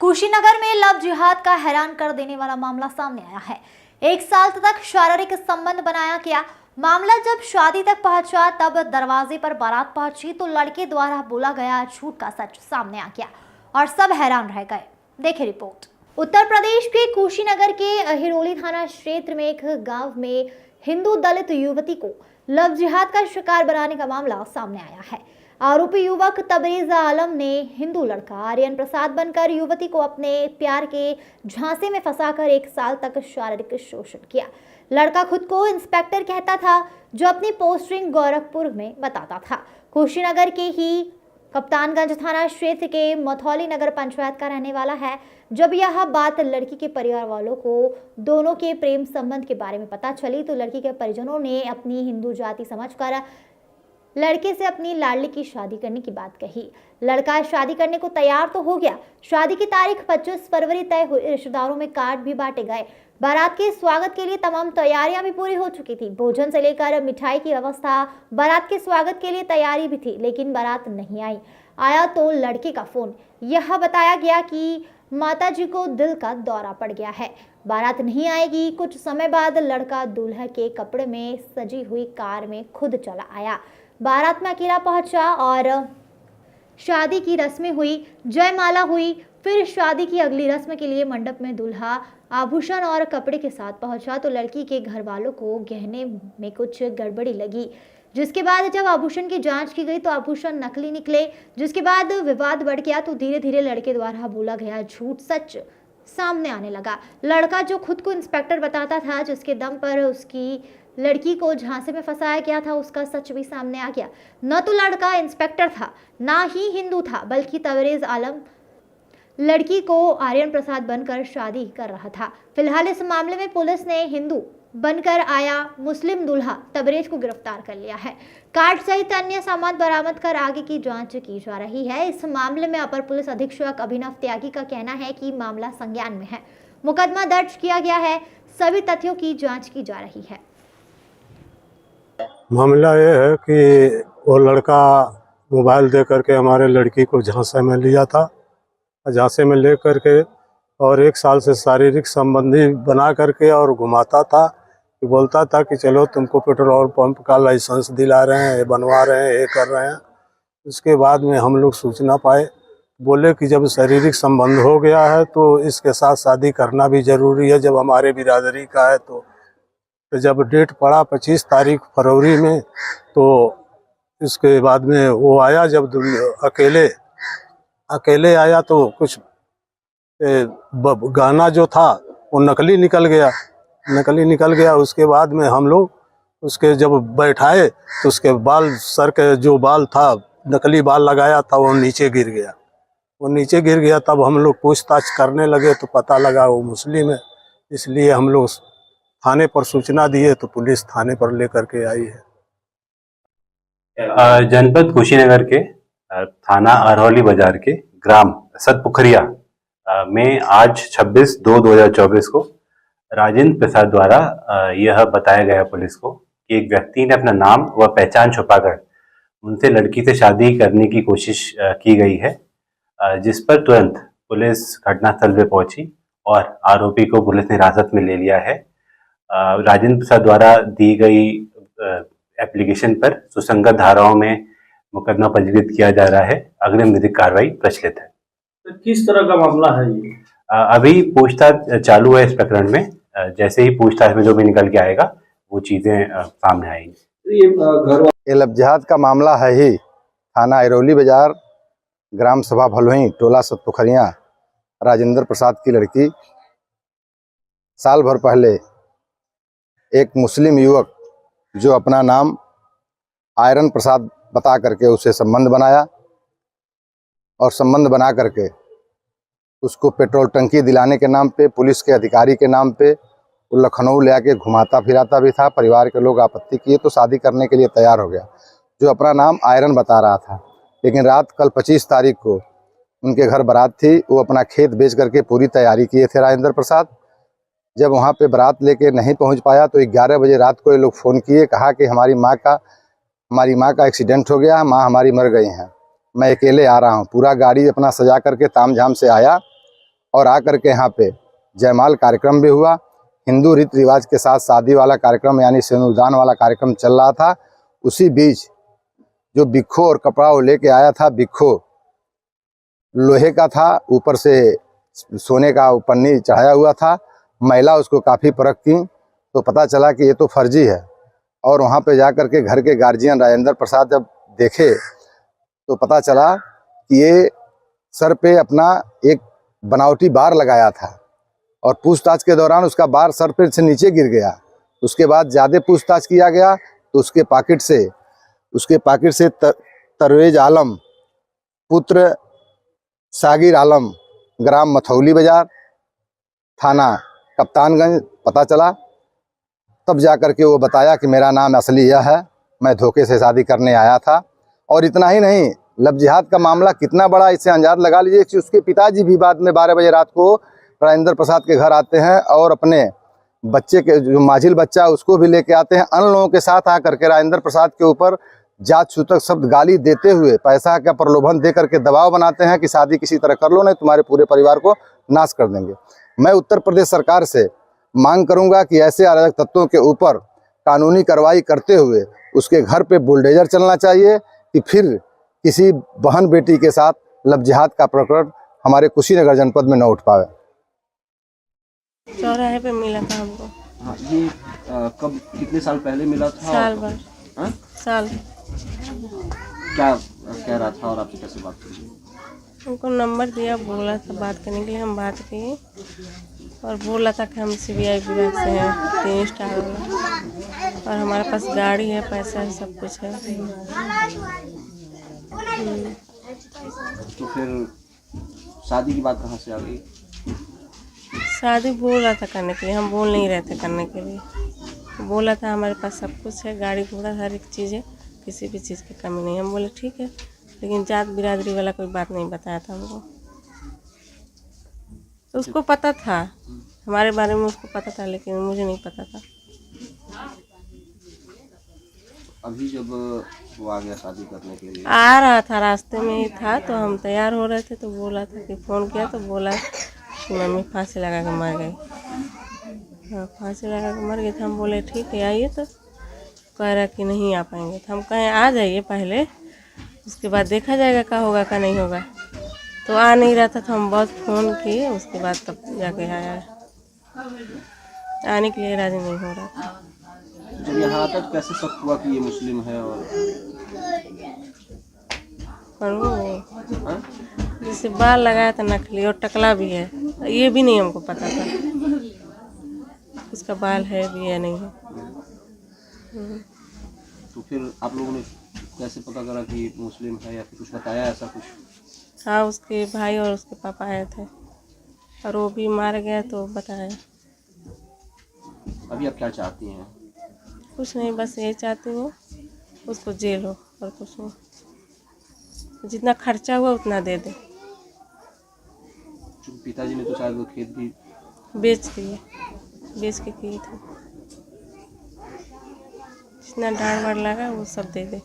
कुशीनगर में लव जिहाद का हैरान कर देने वाला मामला सामने आया है। 1 साल तक शारीरिक संबंध बनाया गया। मामला जब शादी तक पहुंचा तब दरवाजे पर बारात पहुंची तो लड़के द्वारा बोला गया झूठ का सच सामने आ गया और सब हैरान रह गए। देखिए रिपोर्ट। उत्तर प्रदेश के कुशीनगर के हिरोली थाना क्षेत्र में एक गांव में हिंदू दलित युवती को लव जिहाद का शिकार बनाने का मामला सामने आया है। आरोपी युवक तबरेज आलम ने हिंदू लड़का आर्यन प्रसाद बनकर युवती को अपने प्यार के झांसे में फंसाकर 1 साल तक शारीरिक शोषण किया। लड़का खुद को इंस्पेक्टर कहता था, जो अपनी पोस्टिंग गोरखपुर में बताता था। कुशीनगर के ही कप्तानगंज थाना क्षेत्र के मथौली नगर पंचायत का रहने वाला है। जब यह बात लड़की के परिवार वालों को दोनों के प्रेम संबंध के बारे में पता चली तो लड़की के परिजनों ने अपनी हिंदू जाति समझकर लड़के से अपनी लाडली की शादी करने की बात कही। लड़का शादी करने को तैयार तो हो गया। शादी की तारीख 25 फरवरी तय हुई। रिश्तेदारों में कार्ड भी बांटे गए। बारात के स्वागत के लिए तमाम तैयारियां भी पूरी हो चुकी थी। भोजन से लेकर मिठाई की व्यवस्था, बारात के स्वागत के लिए तैयारी भी थी, लेकिन बारात नहीं आया तो लड़के का फोन यह बताया गया कि माताजी को दिल का दौरा पड़ गया है, बारात नहीं आएगी। कुछ समय बाद लड़का दूल्हा के कपड़े में सजी हुई कार में खुद चला आया। बारात में अकेला पहुंचा और शादी की रस्में हुई, जयमाला हुई। फिर शादी की अगली रस्म के लिए मंडप में दूल्हा आभूषण और कपड़े के साथ पहुंचा तो लड़की के घर वालों को गहने में कुछ गड़बड़ी लगी, जिसके बाद जब आभूषण की जांच की गई तो आभूषण नकली निकले। जिसके बाद विवाद बढ़ गया तो धीरे धीरे लड़के द्वारा बोला गया झूठ सच सामने आने लगा। लड़का जो खुद को इंस्पेक्टर बताता था, जिसके दम पर उसकी लड़की को झांसे में फंसाया गया था, उसका सच भी सामने आ गया। न तो लड़का इंस्पेक्टर था, ना ही हिंदू था, बल्कि तबरेज आलम लड़की को आर्यन प्रसाद बनकर शादी कर रहा था। फिलहाल इस मामले में पुलिस ने हिंदू बनकर आया मुस्लिम दूल्हा तबरेज को गिरफ्तार कर लिया है। कार्ड सहित अन्य सामान बरामद कर आगे की जांच की जा रही है। इस मामले में अपर पुलिस अधीक्षक अभिनव त्यागी का कहना है कि मामला संज्ञान में है, मुकदमा दर्ज किया गया है, सभी तथ्यों की जांच की जा रही है। मामला ये है कि वो लड़का मोबाइल दे करके हमारे लड़की को झांसे में लिया था। झांसे में ले करके और 1 साल से शारीरिक संबंधी बना करके और घुमाता था। बोलता था कि चलो तुमको पेट्रोल पंप का लाइसेंस दिला रहे हैं, बनवा रहे हैं, ये कर रहे हैं। उसके बाद में हम लोग सूचना पाए, बोले कि जब शारीरिक संबंध हो गया है तो इसके साथ शादी करना भी ज़रूरी है, जब हमारे बिरादरी का है। तो जब डेट पड़ा 25 तारीख फरवरी में, तो इसके बाद में वो आया। जब अकेले आया तो कुछ गाना जो था वो नकली निकल गया। उसके बाद में हम लोग उसके जब बैठाए तो उसके बाल, सर के जो बाल था, नकली बाल लगाया था, वो नीचे गिर गया। तब हम लोग पूछताछ करने लगे तो पता लगा वो मुस्लिम है। इसलिए हम लोग थाने पर सूचना दिए तो पुलिस थाने पर लेकर के आई है। जनपद कुशीनगर के थाना अरौली बाजार के ग्राम सतपुखरिया में आज 26/2/2024 को राजेंद्र प्रसाद द्वारा यह बताया गया पुलिस को कि एक व्यक्ति ने अपना नाम व पहचान छुपाकर उनसे लड़की से शादी करने की कोशिश की गई है, जिस पर तुरंत पुलिस घटनास्थल पर पहुंची और आरोपी को पुलिस ने हिरासत में ले लिया है। राजेंद्र प्रसाद द्वारा दी गई एप्लीकेशन पर सुसंगत धाराओं में मुकदमा पंजीकृत किया जा रहा है। अग्रिम विधिक कार्रवाई प्रचलित है। तो किस तरह का मामला है ये? अभी पूछताछ चालू है इस प्रकरण में। जैसे ही पूछताछ में जो भी निकल के आएगा वो चीजें सामने आएंगी। ये लव जिहाद का मामला है ही। थाना अरौली बाजार, ग्राम सभा भलोही, टोला सतपुखरिया, राजेंद्र प्रसाद की लड़की साल भर पहले एक मुस्लिम युवक जो अपना नाम आयरन प्रसाद बता करके उसे संबंध बनाया और संबंध बना करके उसको पेट्रोल टंकी दिलाने के नाम पे, पुलिस के अधिकारी के नाम पे वो लखनऊ ले आके घुमाता फिराता भी था। परिवार के लोग आपत्ति किए तो शादी करने के लिए तैयार हो गया, जो अपना नाम आयरन बता रहा था। लेकिन रात कल 25 तारीख को उनके घर बारात थी। वो अपना खेत बेच करके पूरी तैयारी किए थे राजेंद्र प्रसाद। जब वहाँ पे बारात लेके नहीं पहुँच पाया तो 11 बजे रात को ये लोग फ़ोन किए, कहा कि हमारी माँ का एक्सीडेंट हो गया, माँ हमारी मर गई हैं, मैं अकेले आ रहा हूँ। पूरा गाड़ी अपना सजा करके तामझाम से आया और आकर के यहाँ पे जयमाल कार्यक्रम भी हुआ। हिंदू रीति रिवाज के साथ शादी वाला कार्यक्रम यानी सिंदूरदान वाला कार्यक्रम चल रहा था। उसी बीच जो बिक्खो और कपड़ा वो लेके आया था, बिक्खो लोहे का था, ऊपर से सोने का पन्नी चढ़ाया हुआ था। महिला उसको काफ़ी परखती तो पता चला कि ये तो फर्जी है। और वहाँ पे जाकर के घर के गार्जियन राजेंद्र प्रसाद जब देखे तो पता चला कि ये सर पे अपना एक बनावटी बार लगाया था और पूछताछ के दौरान उसका बार सर पे से नीचे गिर गया। उसके बाद ज़्यादा पूछताछ किया गया तो उसके पाकिट से तरवेज आलम पुत्र सागिर आलम ग्राम मथौली बाजार थाना कप्तानगंज पता चला। तब जाकर के वो बताया कि मेरा नाम असली यह है, मैं धोखे से शादी करने आया था। और इतना ही नहीं, लव जिहाद का मामला कितना बड़ा इससे अंदाज लगा लीजिए कि उसके पिताजी भी बाद में 12 बजे रात को राजेंद्र प्रसाद के घर आते हैं और अपने बच्चे के जो माजिल बच्चा उसको भी लेके आते हैं। अन्य लोगों के साथ आकर के राजेंद्र प्रसाद के ऊपर जात सूचक शब्द गाली देते हुए पैसा का प्रलोभन दे करके दबाव बनाते हैं कि शादी किसी तरह कर लो, नहीं तुम्हारे पूरे परिवार को नाश कर देंगे। मैं उत्तर प्रदेश सरकार से मांग करूंगा कि ऐसे अराजक तत्वों के ऊपर कानूनी कार्रवाई करते हुए उसके घर पे बुलडोजर चलना चाहिए कि फिर किसी बहन बेटी के साथ लव जिहाद का प्रकरण हमारे कुशीनगर जनपद में न उठ पावे। चौराहे पे मिला था हमको। हाँ, ये कब कितने साल पहले मिला था? साल भर। हाँ? साल। क्या कह रहा था और आपसे कैसे बात करी? हमको नंबर दिया, बोला था बात करने के लिए, हम बात किए और बोला था कि हम CBI विभाग से हैं, 3 स्टार वाला, और हमारे पास गाड़ी है, पैसा है, सब कुछ है। तो फिर शादी की बात कहाँ से आ गई? शादी बोल रहा था करने के लिए, हम बोल नहीं रहे थे करने के लिए। बोला था हमारे पास सब कुछ है, गाड़ी घोड़ा हर एक चीज़ है, किसी भी चीज़ की कमी नहीं। हम बोले ठीक है, लेकिन जात बिरादरी वाला कोई बात नहीं बताया था हमको। तो उसको पता था हमारे बारे में, उसको पता था, लेकिन मुझे नहीं पता था। अभी जब वो आ गया शादी करने के लिए, आ रहा था, रास्ते में ही था, तो हम तैयार हो रहे थे तो बोला था कि फ़ोन किया तो बोला कि मम्मी फांसी लगा के मर गई। हाँ, फांसी लगा के मर गई। तो हम बोले ठीक है आइए, तो कह रहा कि नहीं आ पाएंगे। तो हम कहें आ जाइए पहले, उसके बाद देखा जाएगा क्या होगा क्या नहीं होगा। तो आ नहीं रहा था, तो हम बहुत फ़ोन किए, उसके बाद तब जाके आया। आने के लिए राजी नहीं हो रहा था। जब यहाँ आता तो कैसे शक हुआ कि ये मुस्लिम है? और वो हाँ? जैसे बाल लगाया था नकली और टकला भी है, ये भी नहीं हमको पता था उसका बाल है भी या नहीं है। तो फिर आप लोगों ने कैसे पता करा कि मुस्लिम है, या फिर कुछ बताया ऐसा कुछ? हाँ, उसके भाई और उसके पापा आए थे और वो भी मार गया तो बताया। अभी आप क्या चाहती हैं? कुछ नहीं, बस यही चाहती हूँ उसको जेल हो और कुछ नहीं, जितना खर्चा हुआ उतना दे दे। चूँकि पिताजी ने तो शायद वो खेत भी बेच दिए, बेच के किए थे। जितना डाढ़ वाड़ लगा वो सब दे दे।